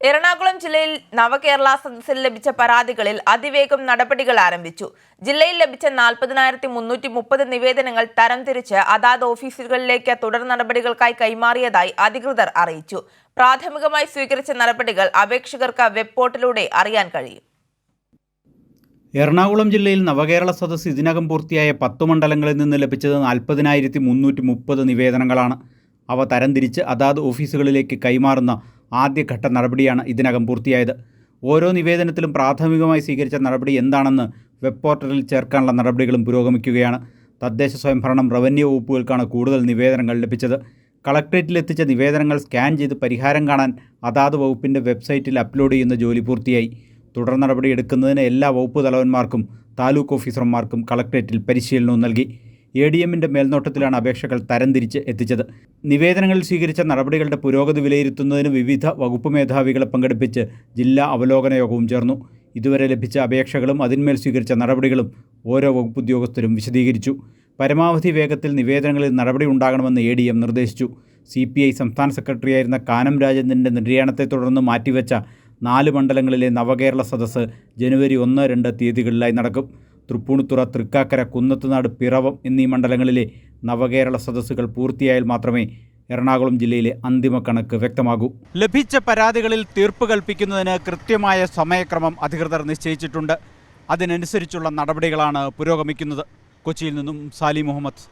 എറണാകുളം ജില്ലയിൽ നവകേരള സദസ്സിൽ ലഭിച്ച പരാതികളിൽ അതിവേഗം നടപടികൾ ആരംഭിച്ചു. ജില്ലയിൽ ലഭിച്ച 40,330 നിവേദനങ്ങൾ തരംതിരിച്ച് അതാത് ഓഫീസുകളിലേക്ക് തുടർ നടപടികൾക്കായി കൈമാറിയതായി അധികൃതർ അറിയിച്ചു. പ്രാഥമികമായി സ്വീകരിച്ച നടപടികൾ അപേക്ഷകർക്ക് വെബ് പോർട്ടലിലൂടെ അറിയാൻ കഴിയും. എറണാകുളം ജില്ലയിൽ നവകേരള സദസ്സ് ഇതിനകം പൂർത്തിയായ 10 മണ്ഡലങ്ങളിൽ നിന്ന് ലഭിച്ചത് 40,330 നിവേദനങ്ങളാണ്. അവ തരംതിരിച്ച് അതാത് ഓഫീസുകളിലേക്ക് കൈമാറുന്ന ആദ്യഘട്ട നടപടിയാണ് ഇതിനകം പൂർത്തിയായത്. ഓരോ നിവേദനത്തിലും പ്രാഥമികമായി സ്വീകരിച്ച നടപടി എന്താണെന്ന് വെബ് പോർട്ടലിൽ ചേർക്കാനുള്ള നടപടികളും പുരോഗമിക്കുകയാണ്. തദ്ദേശ സ്വയംഭരണം, റവന്യൂ വകുപ്പുകൾക്കാണ് കൂടുതൽ നിവേദനങ്ങൾ ലഭിച്ചത്. കളക്ട്രേറ്റിൽ എത്തിച്ച നിവേദനങ്ങൾ സ്കാൻ ചെയ്ത് പരിഹാരം കാണാൻ അതാത് വകുപ്പിൻ്റെ വെബ്സൈറ്റിൽ അപ്ലോഡ് ചെയ്യുന്ന ജോലി പൂർത്തിയായി. തുടർ നടപടി എടുക്കുന്നതിന് എല്ലാ വകുപ്പ് തലവന്മാർക്കും താലൂക്ക് ഓഫീസർമാർക്കും കളക്ട്രേറ്റിൽ പരിശീലനവും നൽകി. ADMൻ്റെ മേൽനോട്ടത്തിലാണ് അപേക്ഷകൾ തരംതിരിച്ച് എത്തിച്ചത്. നിവേദനങ്ങളിൽ സ്വീകരിച്ച നടപടികളുടെ പുരോഗതി വിലയിരുത്തുന്നതിന് വിവിധ വകുപ്പ് മേധാവികളെ പങ്കെടുപ്പിച്ച് ജില്ലാ അവലോകന യോഗവും ചേർന്നു. ഇതുവരെ ലഭിച്ച അപേക്ഷകളും അതിന്മേൽ സ്വീകരിച്ച നടപടികളും ഓരോ വകുപ്പ് ഉദ്യോഗസ്ഥരും വിശദീകരിച്ചു. പരമാവധി വേഗത്തിൽ നിവേദനങ്ങളിൽ നടപടി ഉണ്ടാകണമെന്ന് ADM നിർദ്ദേശിച്ചു. CPI സംസ്ഥാന സെക്രട്ടറിയായിരുന്ന കാനം രാജേന്ദ്രൻ്റെ നിര്യാണത്തെ തുടർന്ന് മാറ്റിവെച്ച 4 മണ്ഡലങ്ങളിലെ നവകേരള സദസ്സ് ജനുവരി 1, 2 തീയതികളിലായി നടക്കും. തൃപ്പൂണിത്തുറ, തൃക്കാക്കര, കുന്നത്തുനാട്, പിറവം എന്നീ മണ്ഡലങ്ങളിലെ നവകേരള സദസ്സുകൾ പൂർത്തിയായാൽ മാത്രമേ എറണാകുളം ജില്ലയിലെ അന്തിമ കണക്ക് വ്യക്തമാകൂ. ലഭിച്ച പരാതികളിൽ തീർപ്പ് കൽപ്പിക്കുന്നതിന് കൃത്യമായ സമയക്രമം അധികൃതർ നിശ്ചയിച്ചിട്ടുണ്ട്. അതിനനുസരിച്ചുള്ള നടപടികളാണ് പുരോഗമിക്കുന്നത്. കൊച്ചിയിൽ നിന്നും സാലി മുഹമ്മദ്.